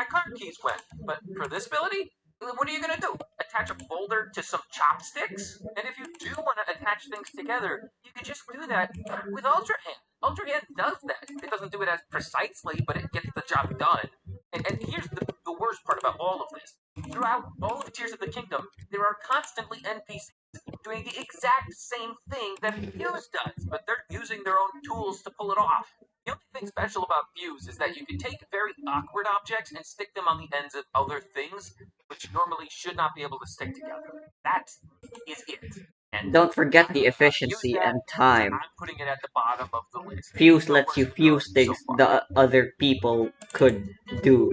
my car keys went. But for this ability, what are you gonna do? Attach a folder to some chopsticks? And if you do want to attach things together, you can just do that with Ultra Hand. Ultra Hand does that. It doesn't do it as precisely, but it gets the job done. And here's the worst part about all of this. Throughout all of the Tears of the Kingdom, there are constantly NPCs doing the exact same thing that Fuse does, but they're using their own tools to pull it off. The only thing special about Fuse is that you can take very awkward objects and stick them on the ends of other things, which normally should not be able to stick together. That is it. And Don't forget I the don't know how to use efficiency that, and so time. I'm putting it at the bottom of the list. Fuse No lets you worse good fuse so things far. the other people could do,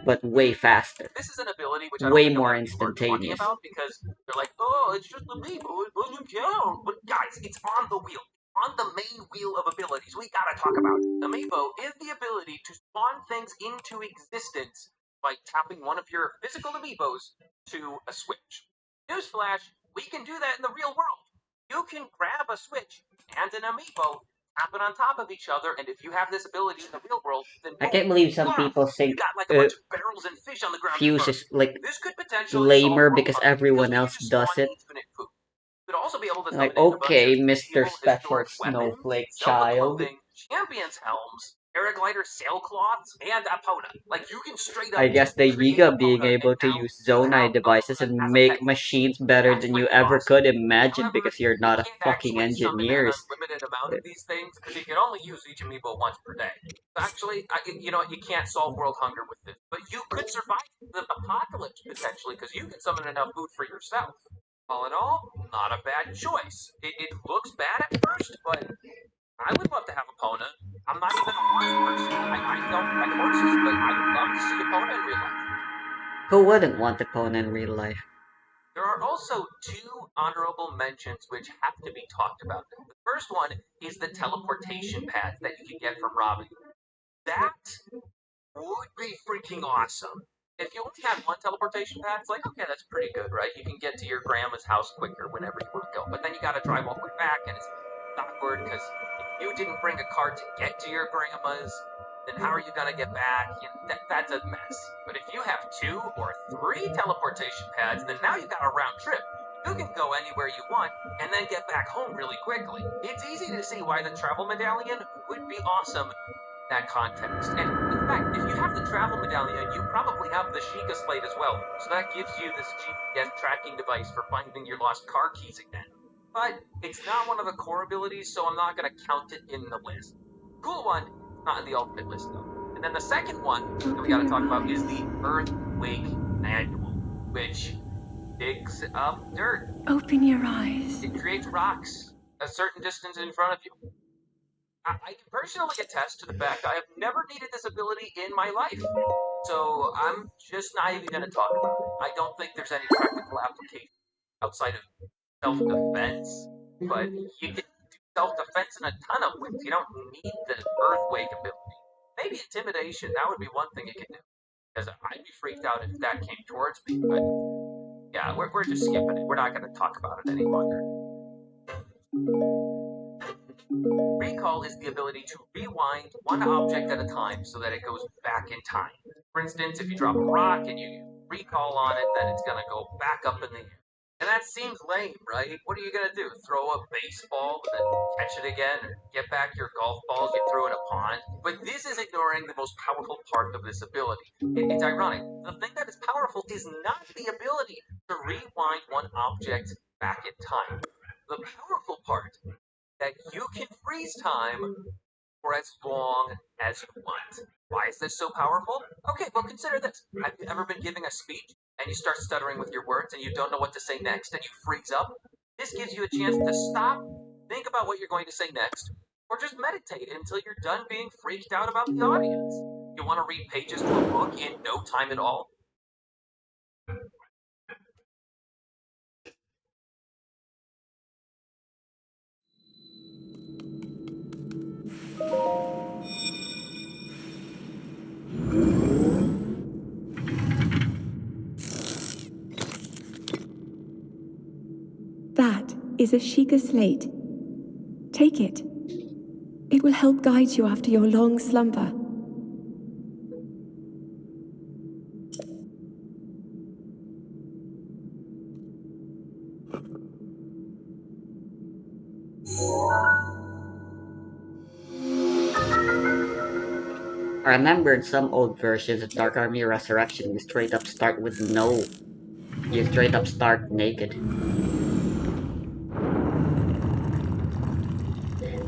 but way faster. This is an ability which I don't Way think a more lot of people are funny instantaneous. about because they're like, oh, it's just a amiibo, it doesn't count. But guys, it's on the wheel. On the main wheel of abilities, we gotta talk about it. Amiibo is the ability to spawn things into existence by tapping one of your physical amiibos to a switch. Newsflash, we can do that in the real world. You can grab a switch and an amiibo, tap it on top of each other, and if you have this ability in the real world, then I boom, can't believe some voila, people you think got like a bunch of barrels and fish on the ground to Fuse burn. is like This could potentially solve lamer world because hunger because everyone we can else just does spawn it. infinite food. Could also be able to Like, summon in a bunch of okay, Mr. medieval Special historic weapons, Snowflake Zelda Child. clothing, champions helms, paraglider sailcloths, and Epona. Like you can straight I up guess the create Yiga being Epona, and able to now use you Zonai have devices Epona and as a make pet. machines better That's than you freaking ever awesome. could imagine However, because you're you not a can't fucking actually summon an engineer. unlimited amount of these things because you can only use each amiibo once per day. Actually, you know what? You can't solve world hunger with this, but you could survive the apocalypse potentially because you can summon enough food for yourself. All in all, not a bad choice. It looks bad at first, but I would love to have Epona. I'm not even a horse person. I don't like horses, but I would love to see Epona in real life. Who wouldn't want Epona in real life? There are also two honorable mentions which have to be talked about. The first one is the teleportation pads that you can get from Robin. That would be freaking awesome. If you only had one teleportation pad, it's like, okay, that's pretty good, right? You can get to your grandma's house quicker whenever you want to go. But then you gotta drive all the way back, and it's awkward because if you didn't bring a car to get to your grandma's, then how are you gonna get back? You know, that's a mess. But if you have two or three teleportation pads, then now you got a round trip. You can go anywhere you want and then get back home really quickly. It's easy to see why the travel medallion would be awesome that context. And in fact, if you have the travel medallion, you probably have the Sheikah Slate as well. So that gives you this GPS tracking device for finding your lost car keys again. But it's not one of the core abilities, so I'm not going to count it in the list. Cool one, not in the ultimate list though. And then the second one that we got to talk about is the Earthquake Manual, which digs up dirt. Open your eyes. It creates rocks a certain distance in front of you. I can personally attest to the fact I have never needed this ability in my life. So I'm just not even going to talk about it. I don't think there's any practical application outside of self-defense, but you can do self-defense in a ton of ways. You don't need the Earthquake ability. Maybe intimidation, that would be one thing you can do. Because I'd be freaked out if that came towards me, but yeah, we're just skipping it. We're not going to talk about it any longer. Recall is the ability to rewind one object at a time so that it goes back in time. For instance, if you drop a rock and you recall on it, then it's going to go back up in the air. And that seems lame, right? What are you going to do? Throw a baseball and then catch it again? Or get back your golf balls you threw in a pond? But this is ignoring the most powerful part of this ability. It's ironic. The thing that is powerful is not the ability to rewind one object back in time. The powerful part that you can freeze time for as long as you want. Why is this so powerful? Okay, well, consider this. Have you ever been giving a speech and you start stuttering with your words and you don't know what to say next and you freeze up? This gives you a chance to stop, think about what you're going to say next, or just meditate until you're done being freaked out about the audience. You want to read pages to a book in no time at all? That is a Sheikah slate. Take it. It will help guide you after your long slumber. I remember in some old versions of Dark Army Resurrection, you straight up start with no. You straight up start naked.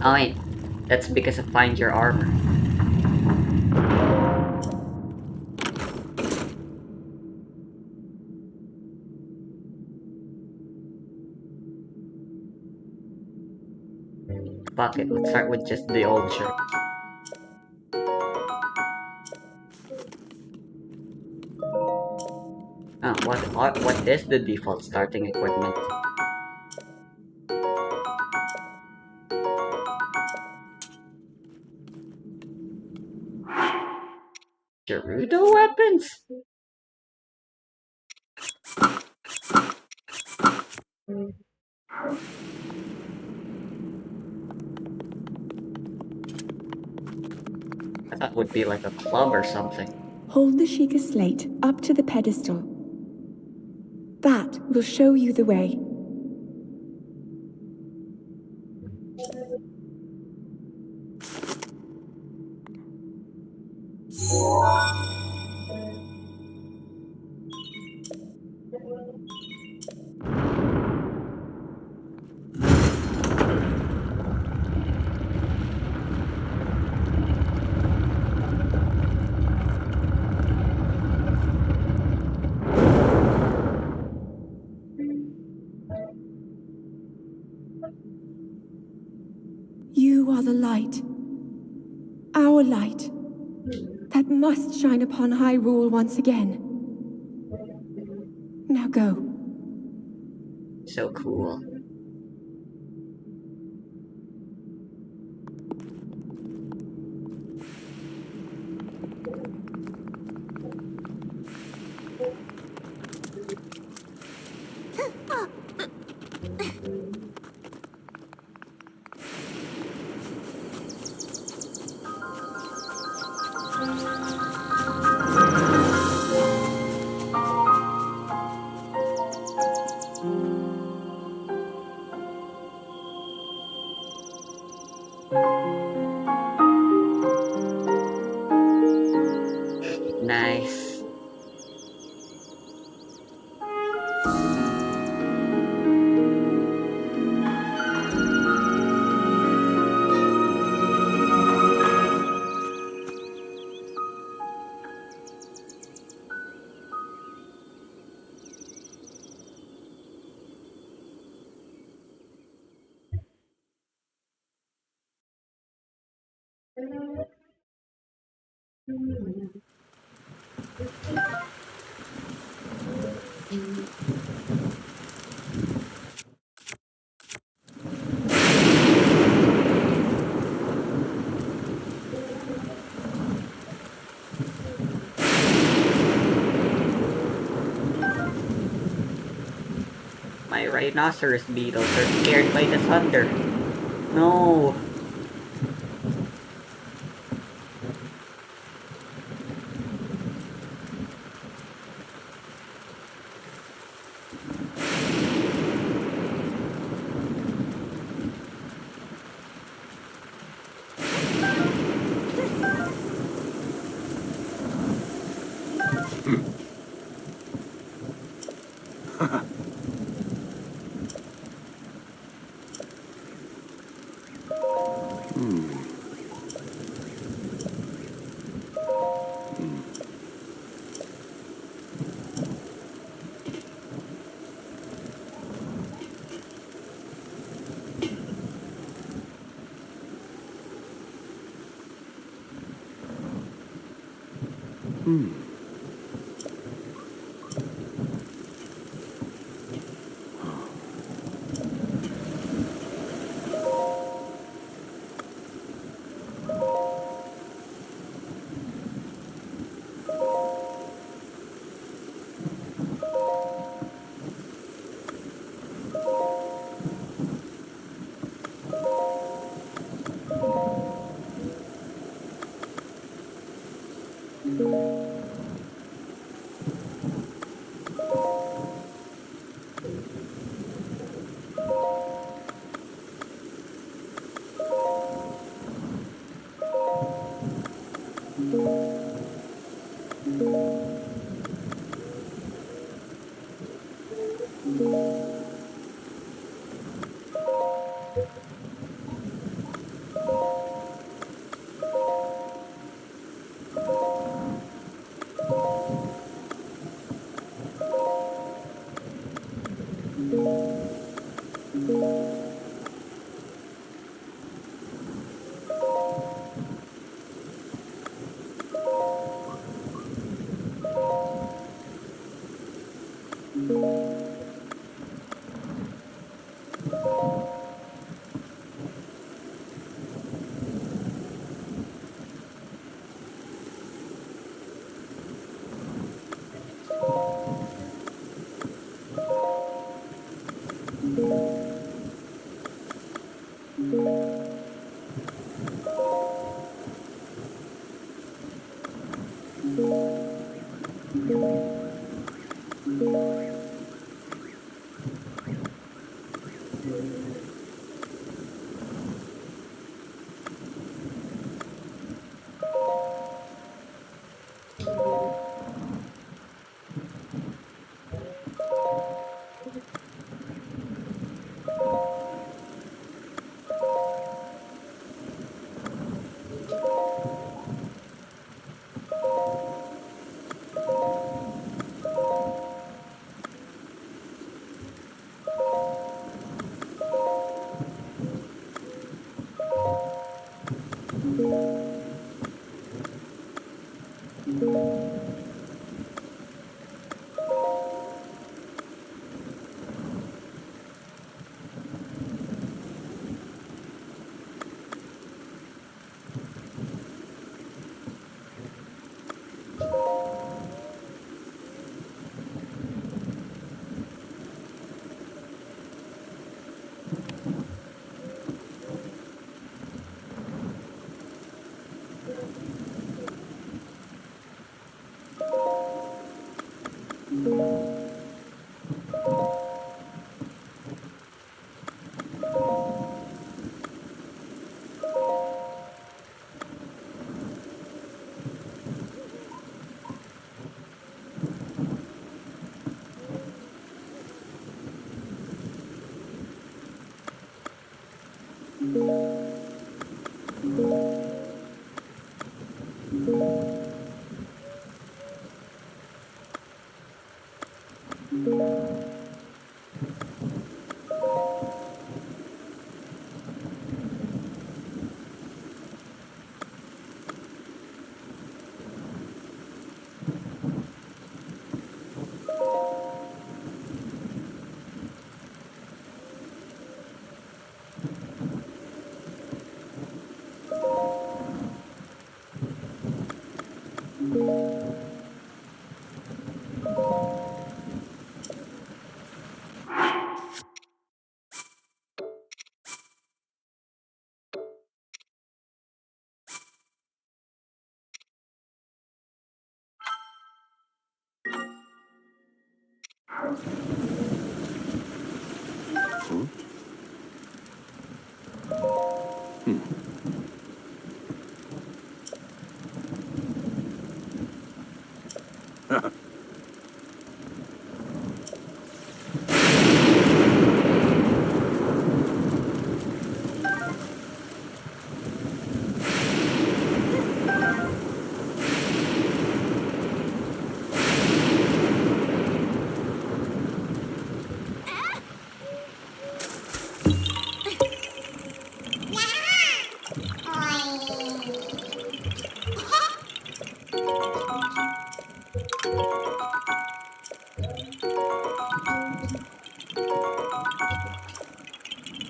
Oh wait, that's because of Find Your Armor. Fuck it, let's start with just the old shirt. Oh, what is the default starting equipment? Gerudo weapons? I thought it would be like a club or something. Hold the Sheikah slate up to the pedestal. That will show you the way. You are the light. Our light. That must shine upon Hyrule once again. Now go. So cool. Nice. My rhinoceros beetles are scared by the thunder. No.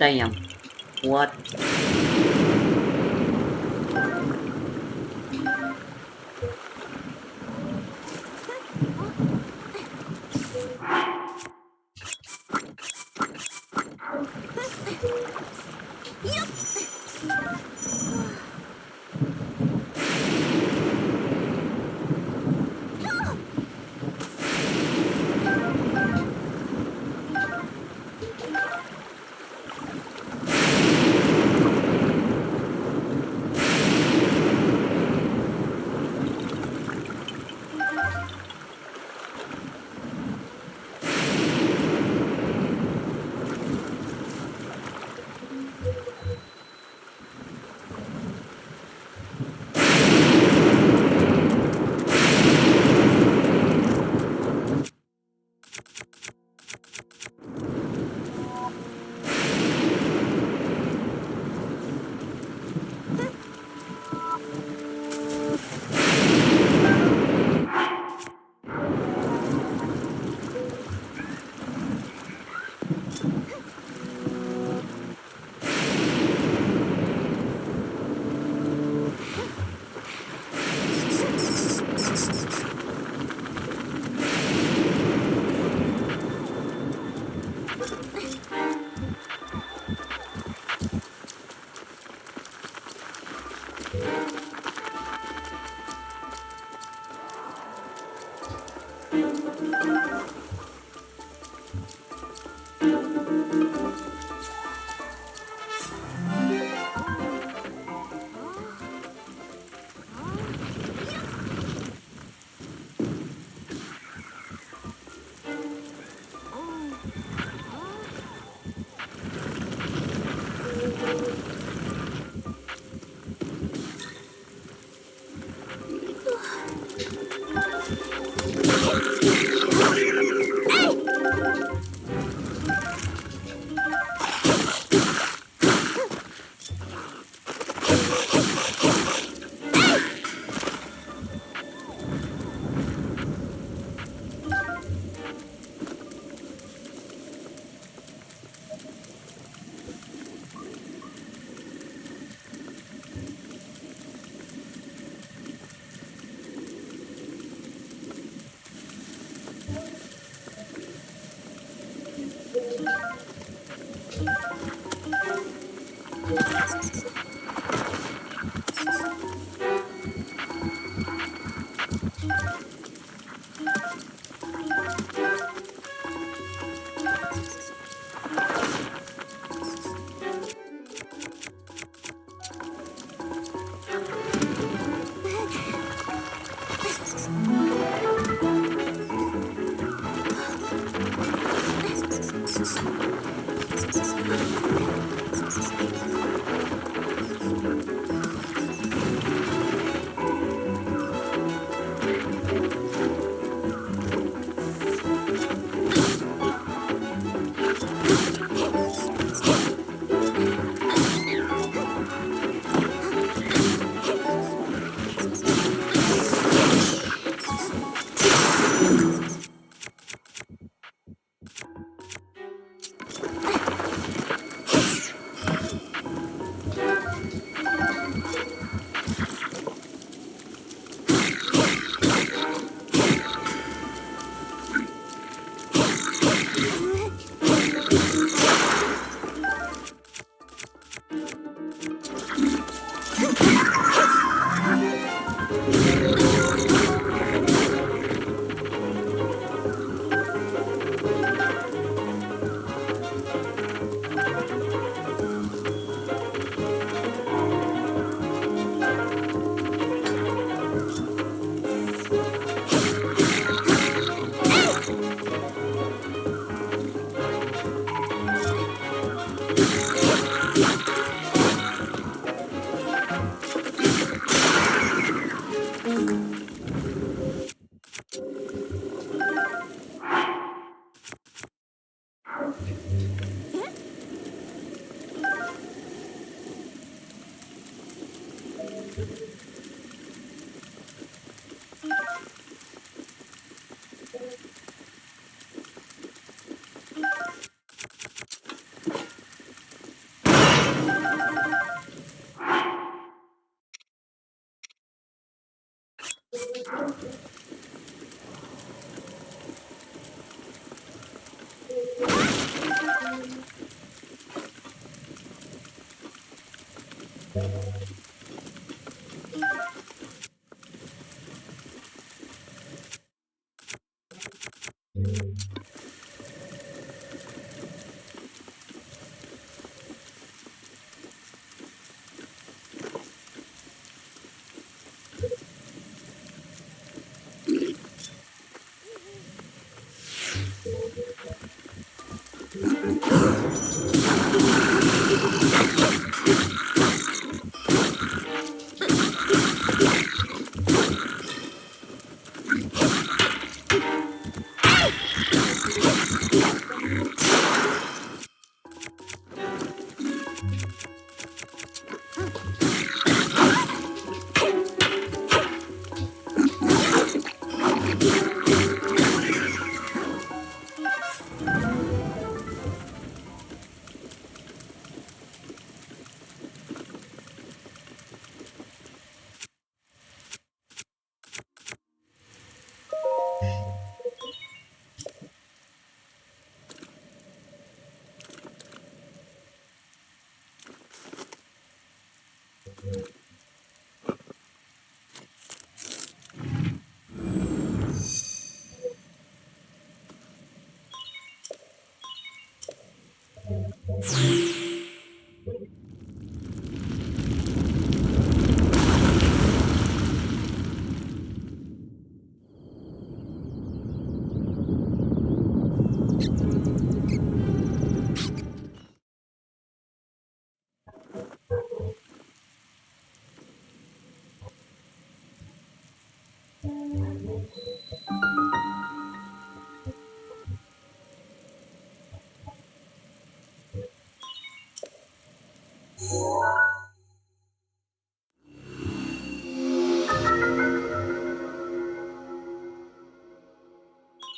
Damn. What?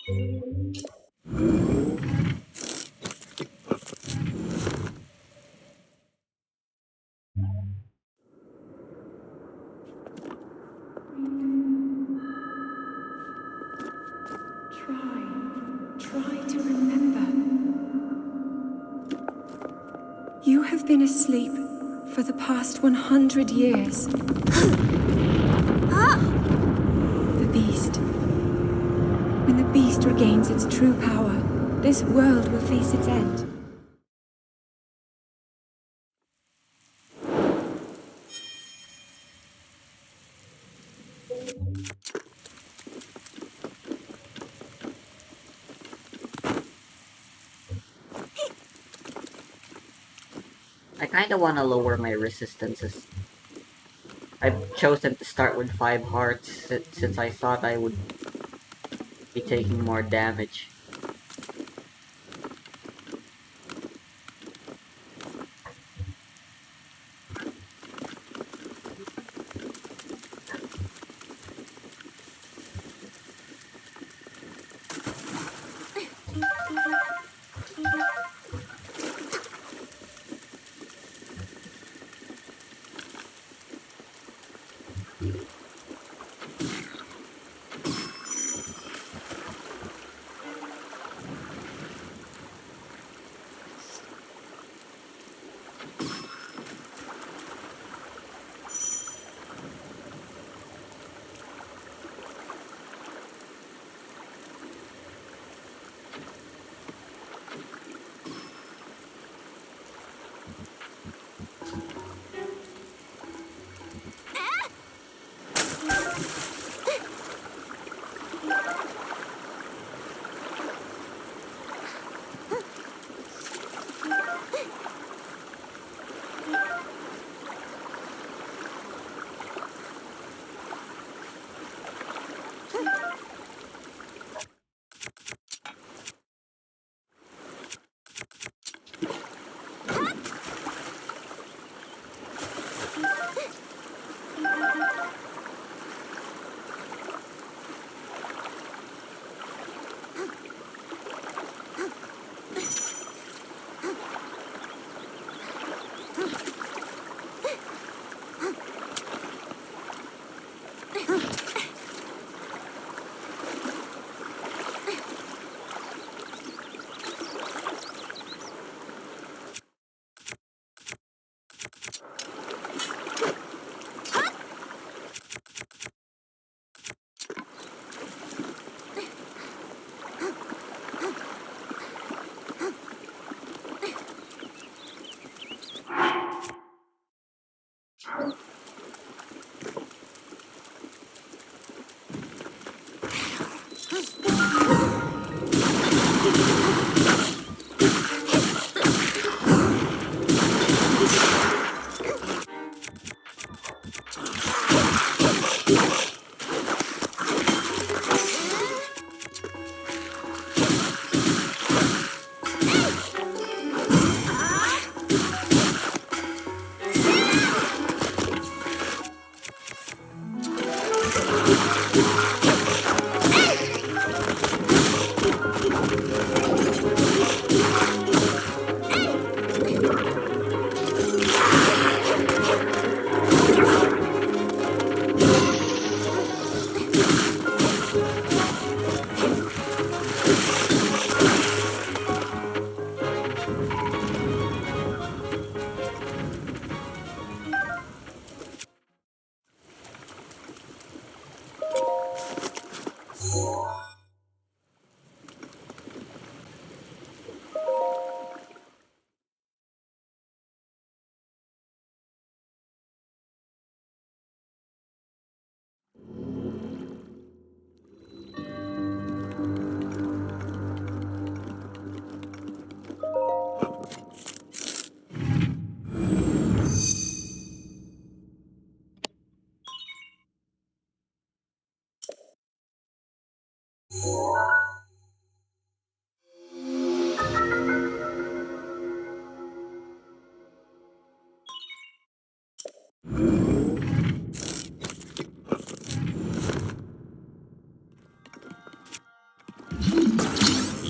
Try to remember. You have been asleep for the past 100 years. The beast. When the beast regains its true power, this world will face its end. I kinda wanna lower my resistances. I've chosen to start with 5 hearts since I thought I would be taking more damage.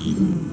Ho!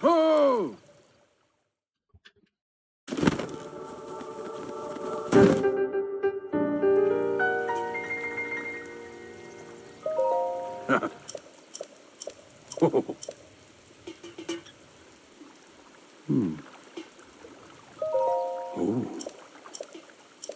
Ho! Oh.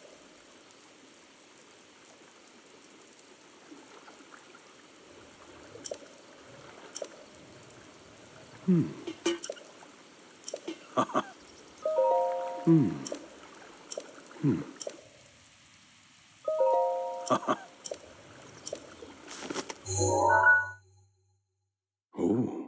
Oh.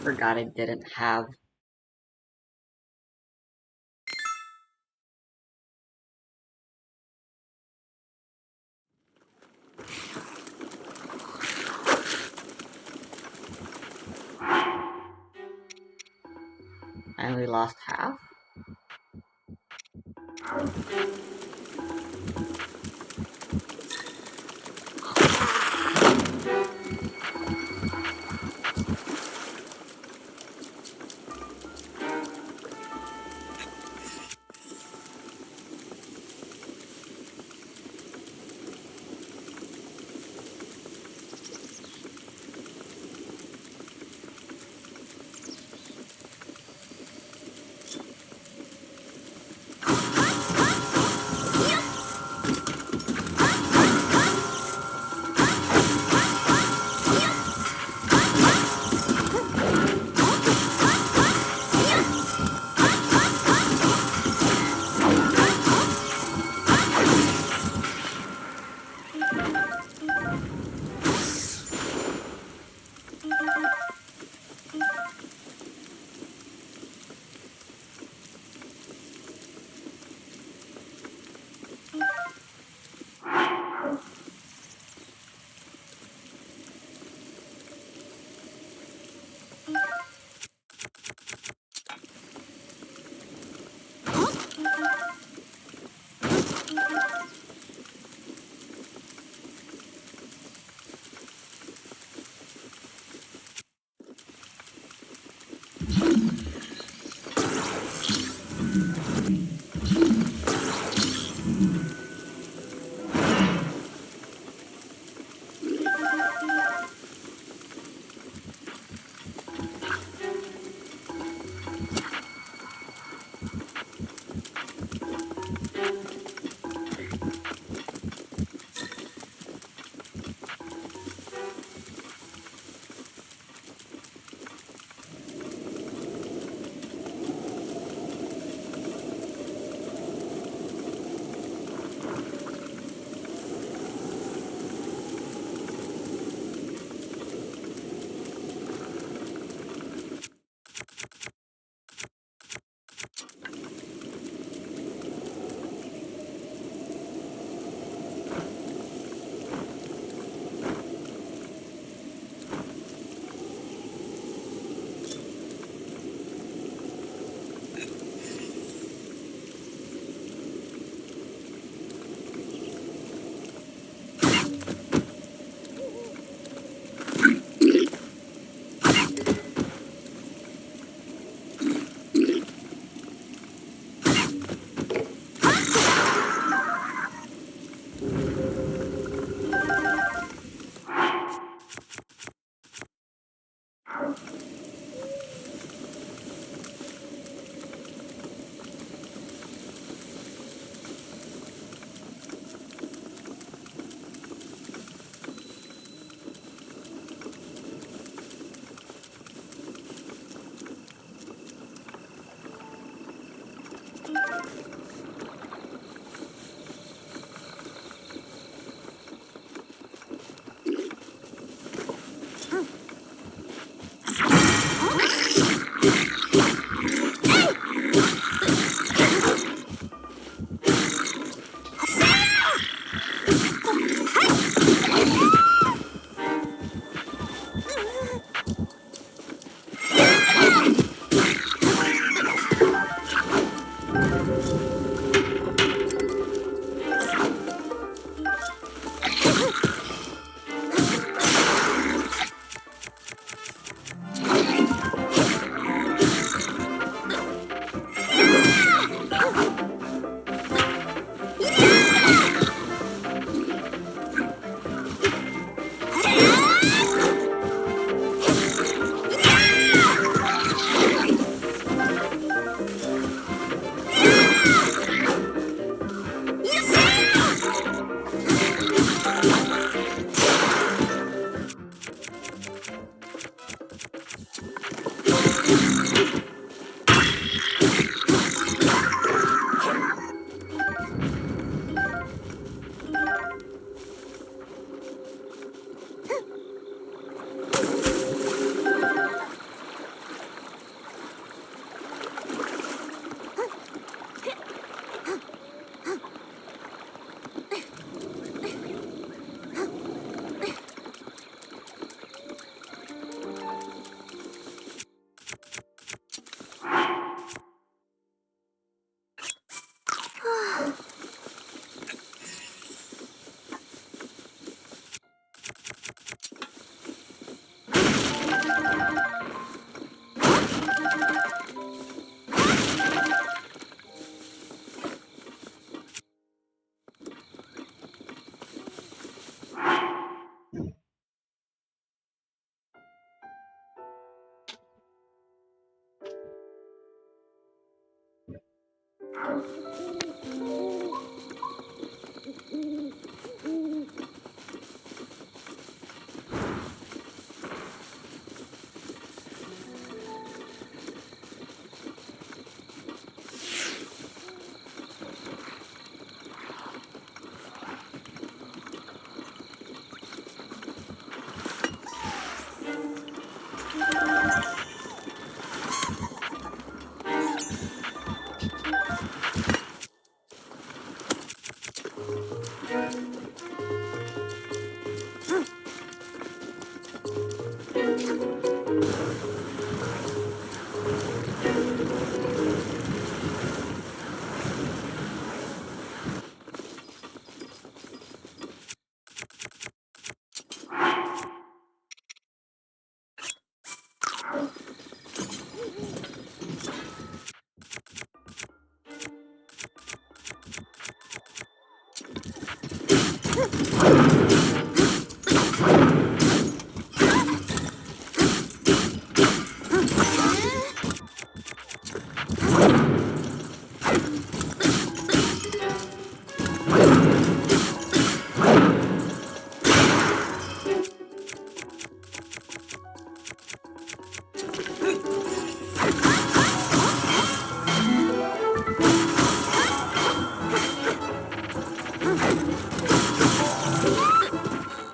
Forgot I didn't have. I only lost half?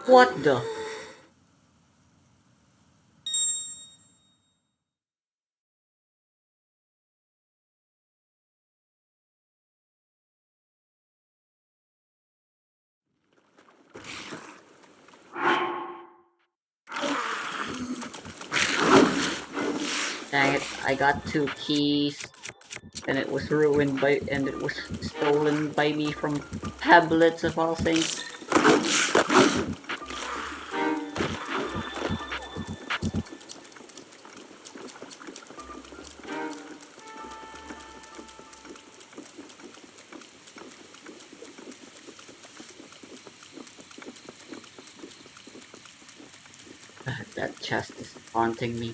What the? Dang it, I got 2 keys, and it was stolen by me from tablets of all things. That chest is haunting me.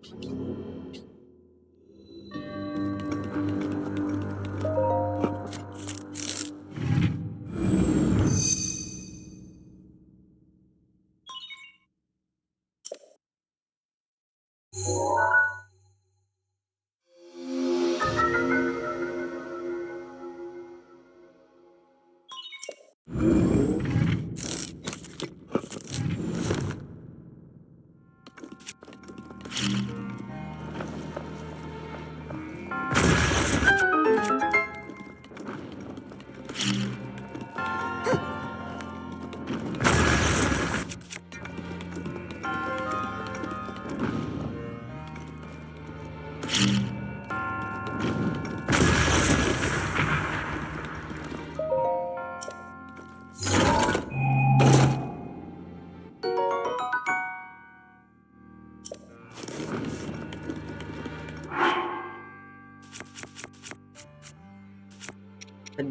Could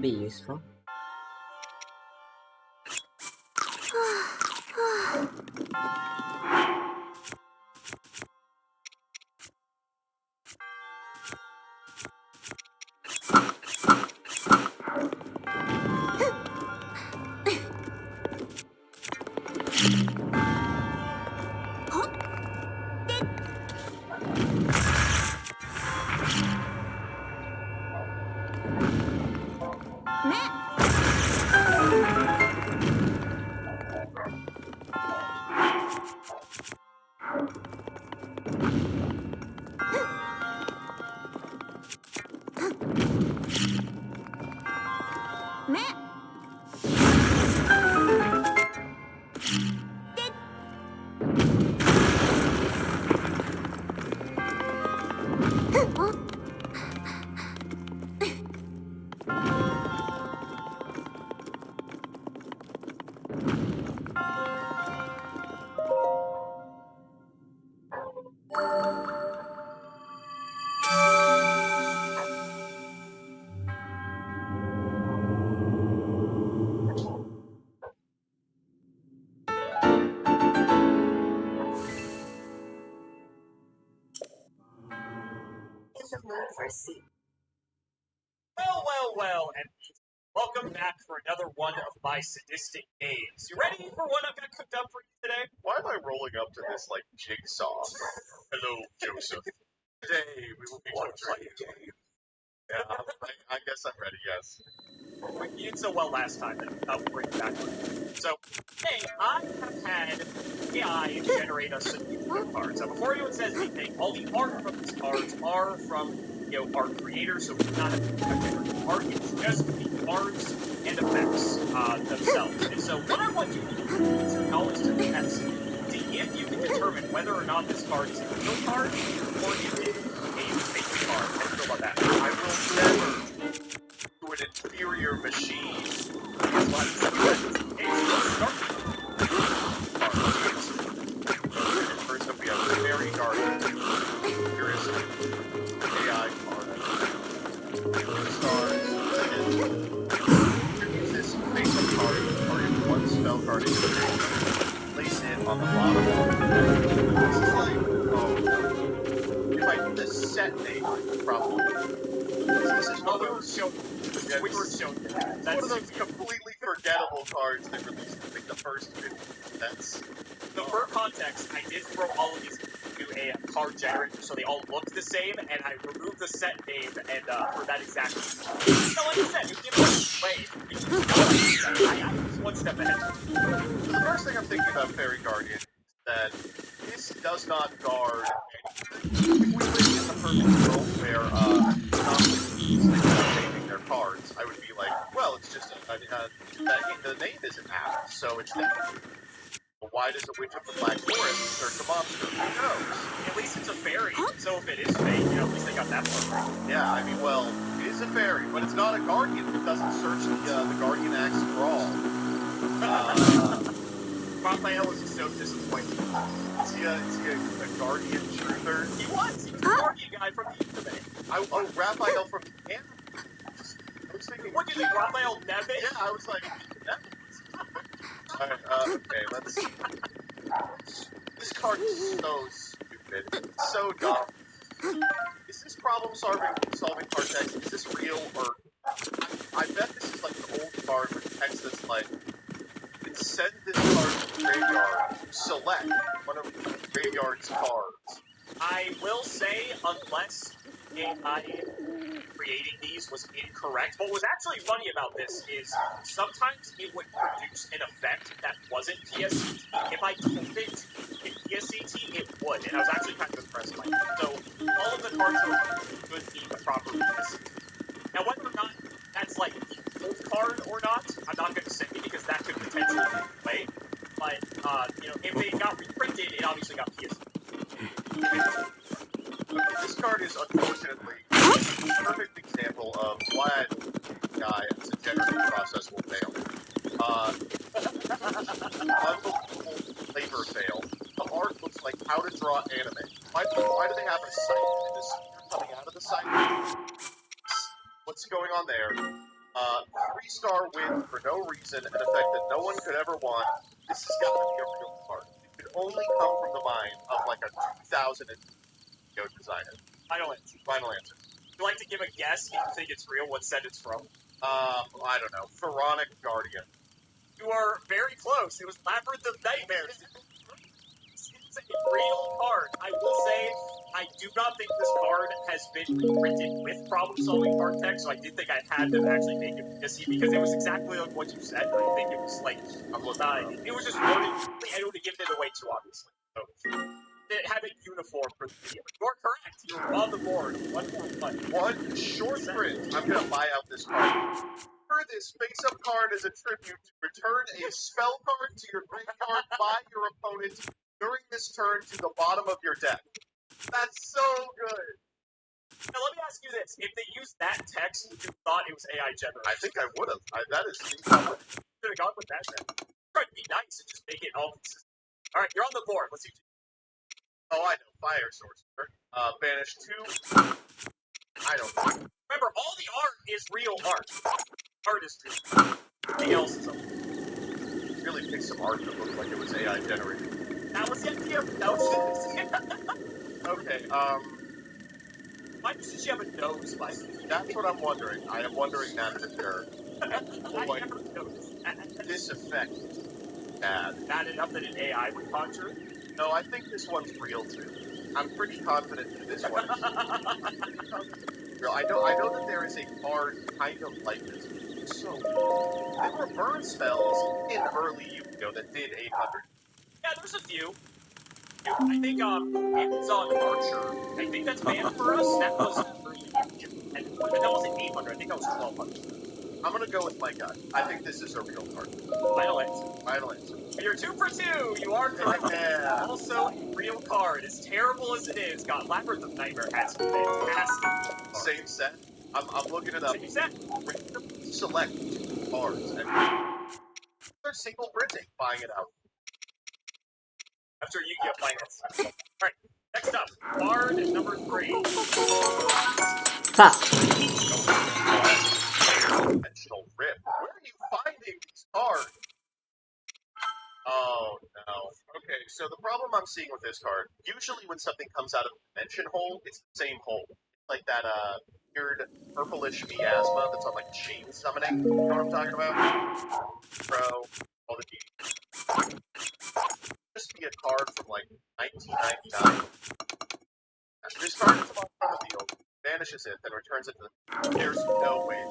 be useful. Well, and welcome back for another one of my sadistic games. You ready for what I've got cooked up for you today? Why am I rolling up to this, like, jigsaw? Hello, Joseph. Today we will be playing a game. Yeah, I guess I'm ready, yes. You did so well last time that I'll bring it back. So, hey, I have had AI generate us some good cards. Now, before anyone says anything, all the art from these cards are from, our creators, so we do not have to generate art. It's just the cards and effects themselves. And so, what I want you to do is your knowledge to the test. See if you can determine whether or not this card is a real card or is it a fake card. How do you feel about that? I will never to an inferior machine. First up, we have the Fairy Guardian. Curious AI card. Stars. Use this face-up card. Target one spell card in your hand. Place it on the bottom of the deck. This is like, if I do the set name, probably. This is one of those We were shown that. one of those completely forgettable cards they released in like the first 50 cents. So for context, I did throw all of these into a card generator so they all look the same, and I removed the set name and for that exact reason. So like I said, you give it away. I was one step ahead. So the first thing I'm thinking about Fairy Guardian is that this does not guard anything. If we lived in the perfect world where naming their cards, I would be like, well, it's just the name is an app, so it's definitely. But why does a witch of the Black Forest search a monster? Who knows? At least it's a fairy, so if it is fake, at least they got that part right. Yeah, I mean, well, it is a fairy, but it's not a guardian. It doesn't search the Guardian Axe Scrawl. Raphael was so disappointed. Is he a guardian truther? He was the Guardian guy from the anime. Raphael from the anime. I was thinking, What do you think, Raphael Neves? yeah, I was like, Alright, okay, let's see. This card is so stupid. stupid. It's so dumb. Is this solving card text? Is this real or? I bet this is like an old card with text that's like, send this card to the graveyard. Select one of the graveyard's cards. I will say, unless AI creating these was incorrect, what was actually funny about this is sometimes it would produce an effect that wasn't PSCT. If I told it in PSCT, it would, and I was actually kind of impressed by it. So all of the cards would be the proper PSCT. Now, whether or not that's like the old card or not, I'm not going to say because that could potentially be the way. But if they got reprinted, it obviously got PSCT. Okay, this card is unfortunately a perfect example of why I think guy as a generating process will fail. Unbelievable labor fail. The art looks like how to draw anime. Why do they have a sight and this coming out of the sight? What's going on there? 3-star win for no reason, an effect that no one could ever want. This has got to be a real card. It could only come from the mind of like a 2000 designer. Final answer. Would you like to give a guess if you think it's real, what set it's from? I don't know. Pharaonic Guardian. You are very close. It was Labyrinth of Nightmares. It's a real card. I will say, I do not think this card has been reprinted with problem-solving card text, so I did think I had to actually make it because it was exactly like what you said. I think it was like, it was just worded, I would have given it away too obviously. So, it had a uniform for the video. You're correct. You're on the board. 1-1. One short print. I'm gonna buy out this card. For this face-up card as a tribute, return a spell card to your graveyard by your opponent during this turn to the bottom of your deck. That's so good. Now let me ask you this: if they used that text, would you thought it was AI generated? I think I would have. That is should have gone with that then. Try to be nice and just make it all consistent. All right, you're on the board. Let's see. Oh, I know. Fire Sorcerer. Banish 2. I don't know. Remember, all the art is real art. Art is real. Everything else is Really picked some art that looked like it was AI generated. That was the idea. That was the Okay, why does she have a nose, by the way? that's what I'm wondering. I am wondering that for sure. I never noticed. This effect bad. Bad enough that an AI would conjure it? No, I think this one's real too. I'm pretty confident that this one is real. I know that there is a card kind of like this. So there were burn spells in early Yu-Gi-Oh! That did 800. Yeah, there's a few. I think it was on Archer. I think that's banned for us. That was early Yu-Gi-Oh! And that wasn't 800. I think that was 1200. I'm gonna go with my gut. I think this is a real card. Final answer. Final answer. You're 2 for 2. You are correct. Yeah. Also, a real card. As terrible as it is, got Labyrinth of Nightmare has some fantastic. Same set. I'm looking it up. Same set. Select cards. And they're single printing, buying it out. After Yu-Gi-Oh! Finance. Alright, next up. Card number 3. Ha! Dimensional Rip. Where are you finding these cards? Oh, no. Okay, so the problem I'm seeing with this card, usually when something comes out of a dimension hole, it's the same hole. Like that, weird purplish miasma that's on, like, chain summoning. You know what I'm talking about? Bro, all the D. Just be a card from, like, 1999. This card is on the field, vanishes it, then returns it to the... There's no way.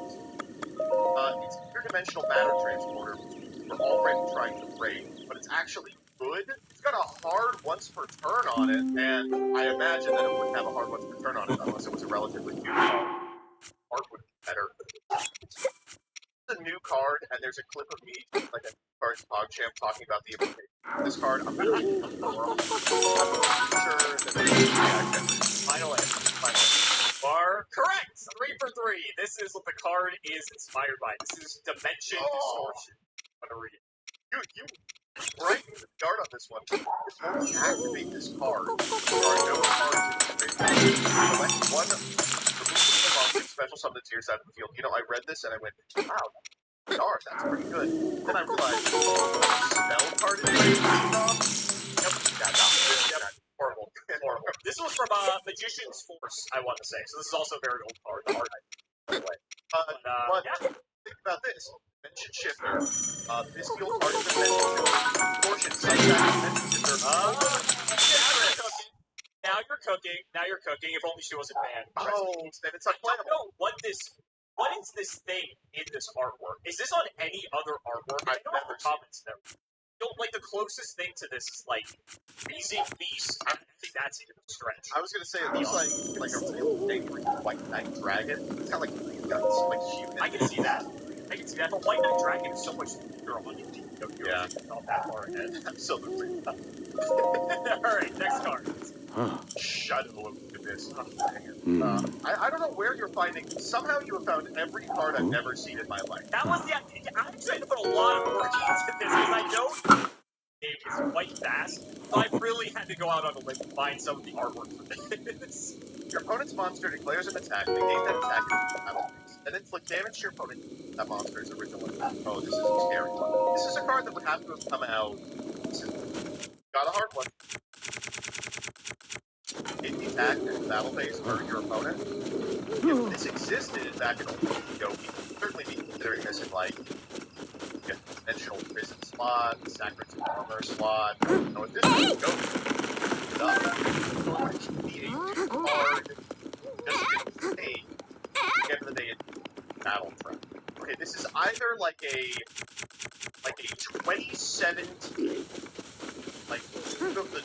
It's a interdimensional matter transporter, which we're already trying to raid, but it's actually good. It's got a hard once per turn on it, and I imagine that it wouldn't have a hard once per turn on it unless it was a relatively new card. Art would be better. It's a new card, and there's a clip of me, like a Cards PogChamp, talking about the implication of this card. I'm really sure that Final answer. Are correct! 3 for 3. This is what the card is inspired by. This is Dimension Distortion. I'm gonna read it. You right the guard on this one. Only activate this card. There are no cards in the graveyard. Select one, remove the monster, special summon it to your side of the field. You know, I read this and I went, wow, guard, that's pretty good. Then I realized, spell card in the graveyard. Yep, yeah, horrible. Horrible. was from Magician's Force, I want to say. So this is also a very old card. The art, by the way. But yeah. think about this. Dimension Shifter. This field part of the dimension portion such that Dimension Shifter. Now you're cooking. Now you're cooking. If only she wasn't banned. Oh, then it's I don't unplayable. know what is this thing in this artwork? Is this on any other artwork? I know the comments there. Like the closest thing to this is like Freezing Beast. I think that's even a stretch. I was gonna say it looks like a real angry White Knight dragon. It's got like guts, like human. I can see that. The White Knight dragon is so much bigger on you. Yeah. Not that far ahead. Absolutely. Alright, next card. Shadow of the Abyss. I don't know where you're finding. Somehow you have found every card I've never seen in my life. That was the. I'm trying to put a lot of work into this because I know game is quite fast, so I really had to go out on a limb to find some of the artwork for this. Your opponent's monster declares an attack, negate that attack in battle phase, and inflict damage to your opponent that monster's original attack. Oh, this is a scary one. This is a card that would have to have come out. Got a hard one. Negate the attack in battle phase for your opponent. If this existed back in Yu-Gi-Oh, you would certainly be considering this in like dimensional prison slot, sacred armor slot. No, if this was go it would be a hard just to take at the end of the day in battle trap. Okay, this is either like a 2017 like of the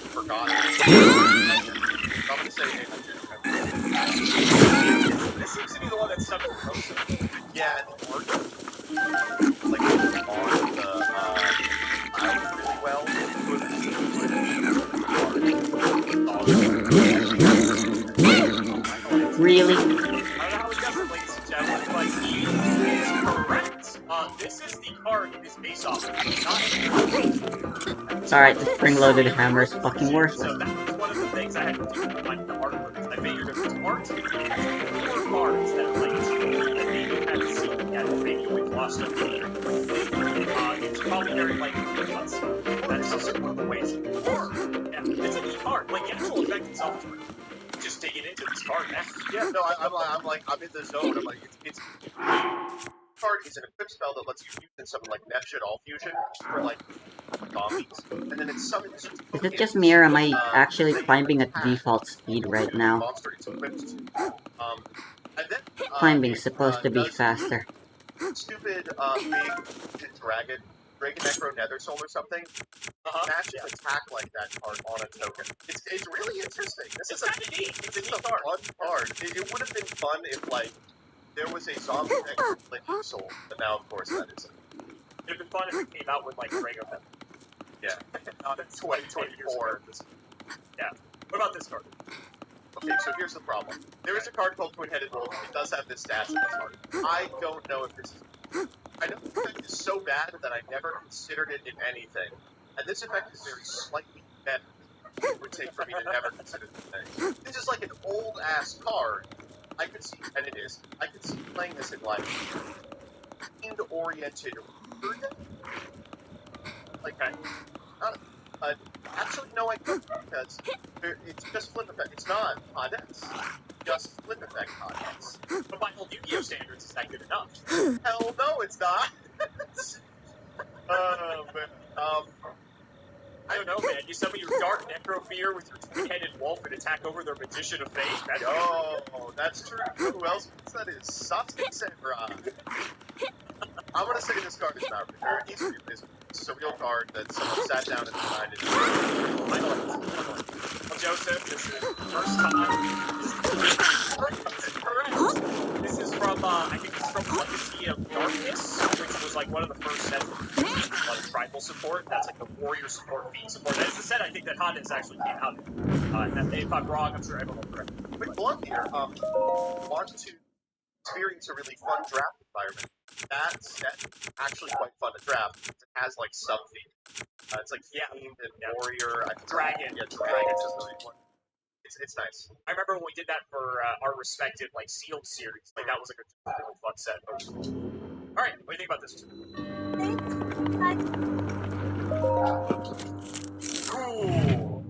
forgotten. I'm gonna say This seems to be the one that's stuck in the most. yeah, it worked. Like on the island really well. Really? I don't know how it does it, ladies and gentlemen, but he is correct. This is the card it is based off of. It's alright, the spring-loaded hammer is fucking worthless. So that was one of the things I had to do to find the artwork. I figured if it's art, more cards that like that maybe you haven't seen yet, or maybe we've lost them. It's probably very likely to be on stuff. That's also one of the ways. Or, yeah, it's a neat card. Like the actual effect itself is really just digging into this card, man. Yeah, no, I'm in the zone. I'm like, it's card is an equip spell that lets you use in something like Neptune All Fusion for like zombies, and then it's summoned. Is it just me or am I actually climbing at default speed right now? Monster it's equipped to. And then Climbing's supposed to be faster. Stupid big dragon Necro Nether Soul or something. Matches attack like that card on a token. It's really interesting. This is kind of neat. It's a neat card. Fun card. It would have been fun if like there was a zombie that you soul, but now of course that isn't. It'd been fun if it came out with like Drago Nether. Yeah. Not in 2024. Yeah. What about this card? Okay, so here's the problem. There is a card called Twin-Headed Wolf. It does have this stats in this card. I don't know if this is... I know the effect is so bad that I never considered it in anything. And this effect is very slightly better. It would take for me to never consider the thing. This is like an old-ass card. I could see, and it is, I could see playing this in like... themed-oriented... Like, actually, no, I couldn't, because it's just flip effect. It's not Podex. Just flip effect Podex. But by old Yu-Gi-Oh standards, is that good enough? Hell no, it's not. Man. I don't know, man. You summon your Dark Necrofear with your Twin-Headed Wolf and attack over their Magician of Fate. That's true. You know who else that is? Sasuke Samurai. I'm gonna say this card is not real. This is a real card that someone sat down and decided. I know it. Well, Joseph, this is the first time. Correct. This is from, I think it's from Legacy of Darkness, which was like one of the first sets of like tribal support. That's like the warrior support, fiend support. That's the set I think that Honda's actually came out in. If I'm wrong, I'm sure everyone will correct me. Quick plug here. Want to experience a really fun draft environment. That set actually quite fun to draft. It has like sub-themes. It's like themed and warrior. Dragon. Yeah, dragon. It's nice. I remember when we did that for our respective like sealed series. Like that was like a really fun set. All right, what do you think about this? Cool.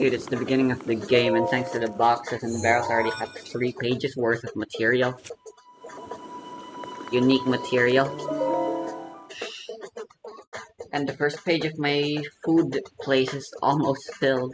Dude, it's the beginning of the game, and thanks to the boxes and the barrels, I already have 3 pages worth of material. Unique material. And the first page of my food place is almost filled.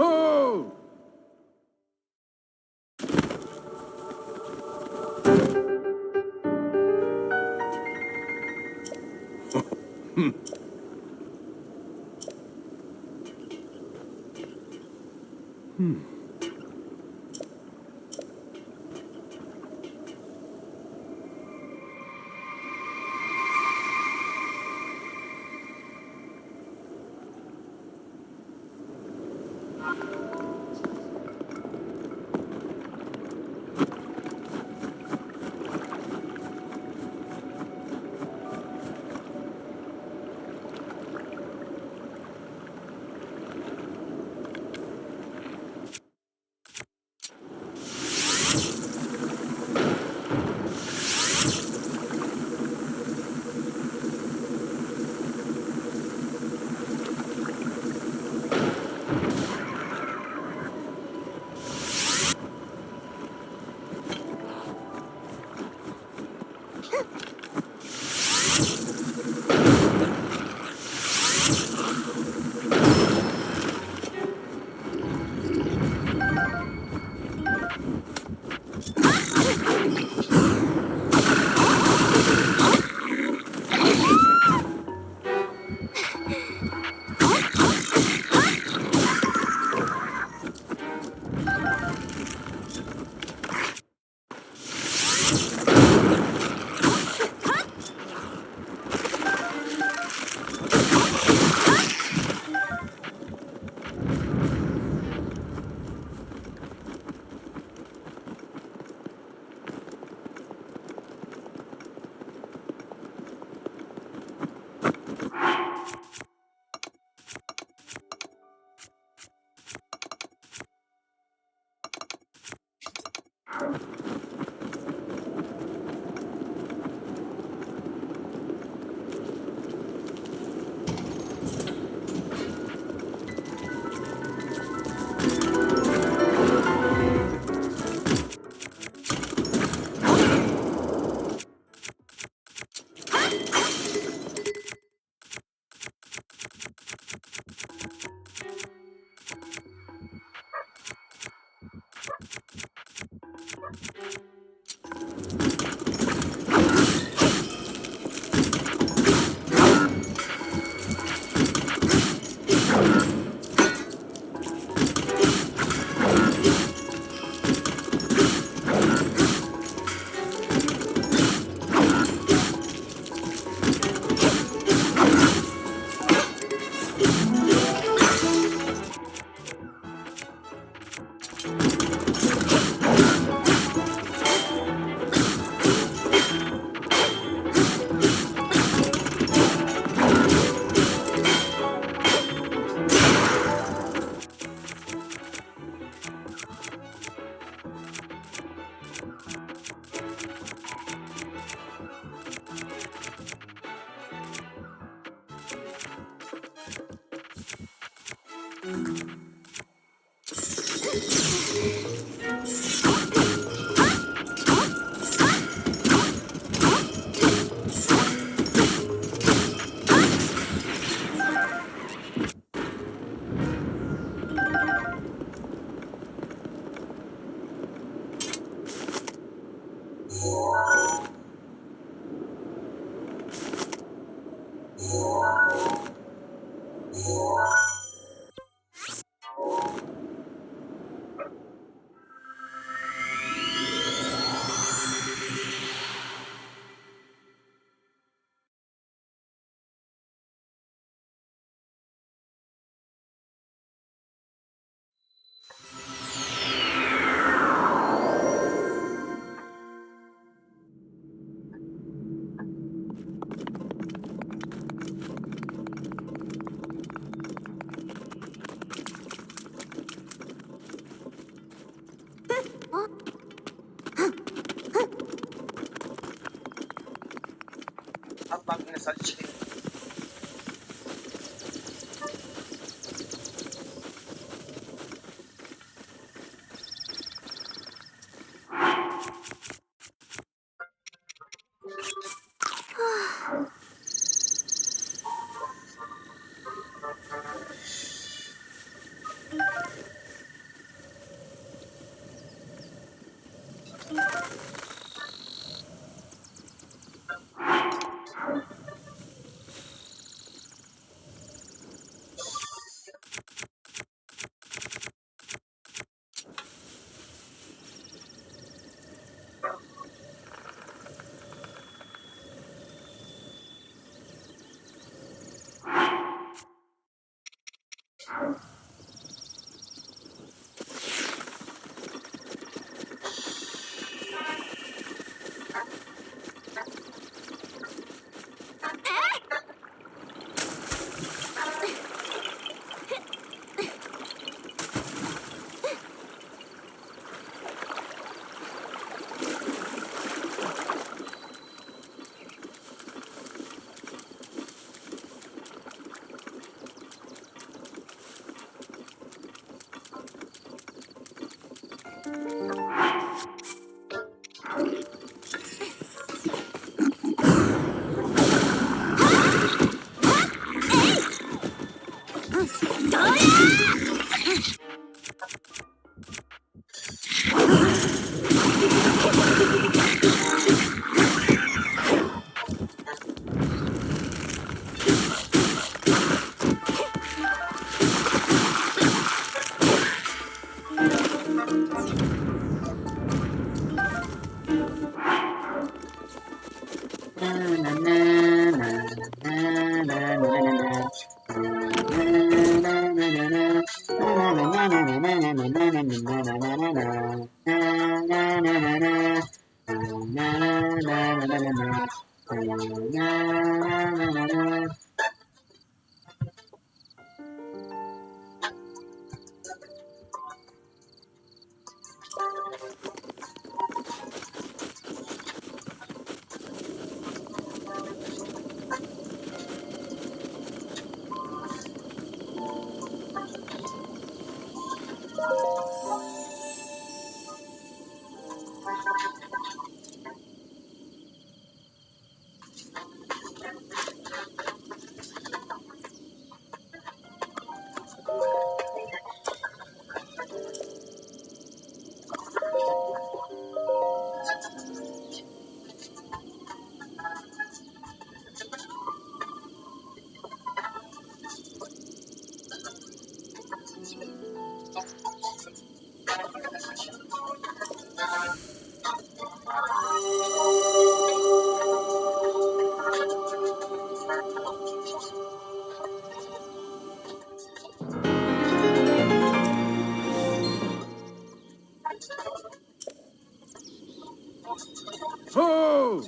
Ho! Ang inasal chicken. Ho!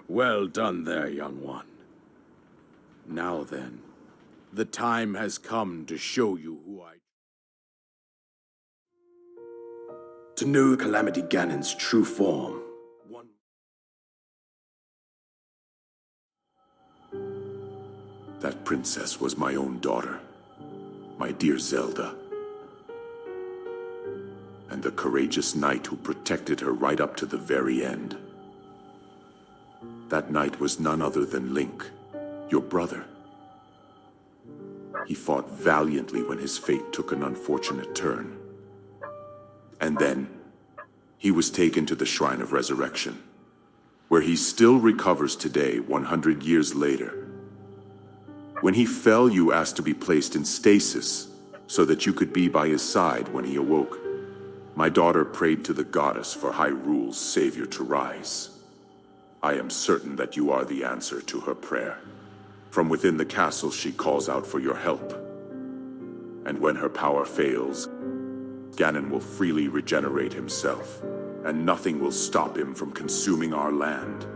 Well done there, young one. Now then, the time has come to show you who I... To know Calamity Ganon's true form, one... That princess was my own daughter, my dear Zelda. And the courageous knight who protected her right up to the very end. That knight was none other than Link, your brother. He fought valiantly when his fate took an unfortunate turn. And then, he was taken to the Shrine of Resurrection, where he still recovers today, 100 years later. When he fell, you asked to be placed in stasis, so that you could be by his side when he awoke. My daughter prayed to the goddess for Hyrule's savior to rise. I am certain that you are the answer to her prayer. From within the castle, she calls out for your help. And when her power fails, Ganon will freely regenerate himself, and nothing will stop him from consuming our land.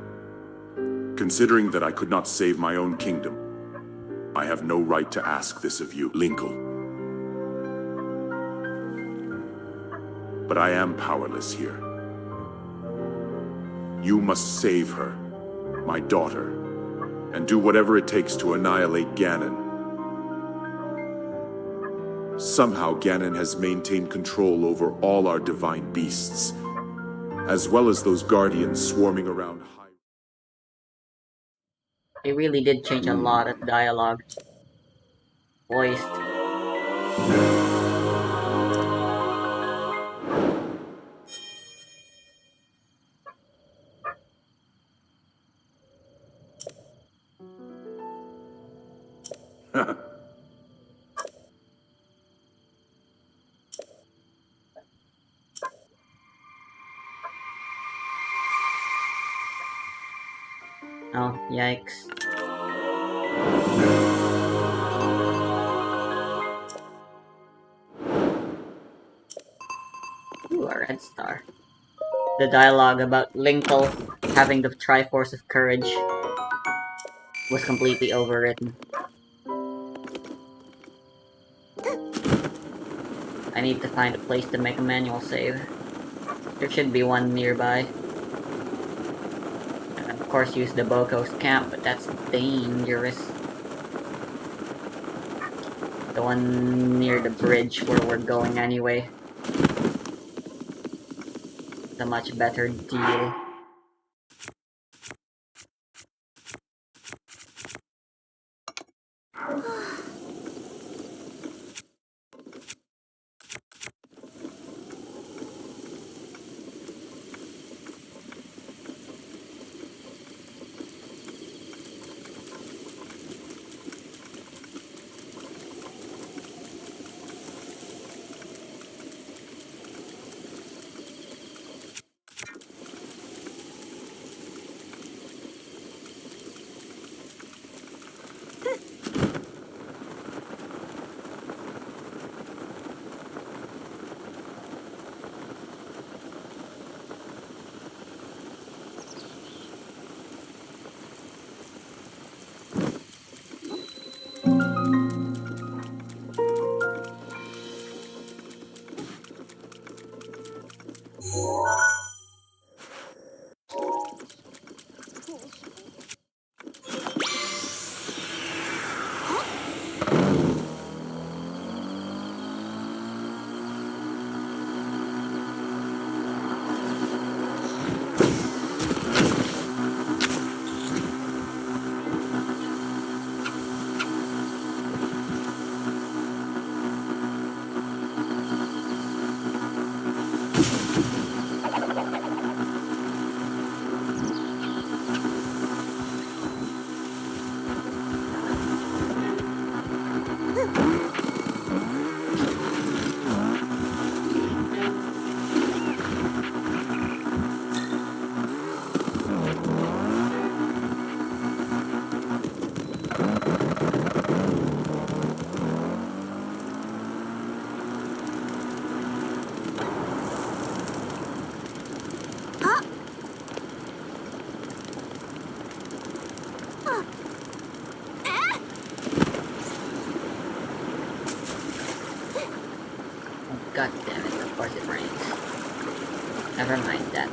Considering that I could not save my own kingdom, I have no right to ask this of you, Linkle. But I am powerless here. You must save her, my daughter, and do whatever it takes to annihilate Ganon. Somehow Ganon has maintained control over all our divine beasts, as well as those guardians swarming around Hyrule. They really did change a lot of dialogue. Voiced. Oh, yikes. Ooh, a red star. The dialogue about Linkle having the Triforce of Courage. was completely overwritten. I need to find a place to make a manual save. There should be one nearby. And of course use the Boko's camp, but that's dangerous. The one near the bridge where we're going anyway. It's a much better deal. God damn it, of course it rains. Never mind that.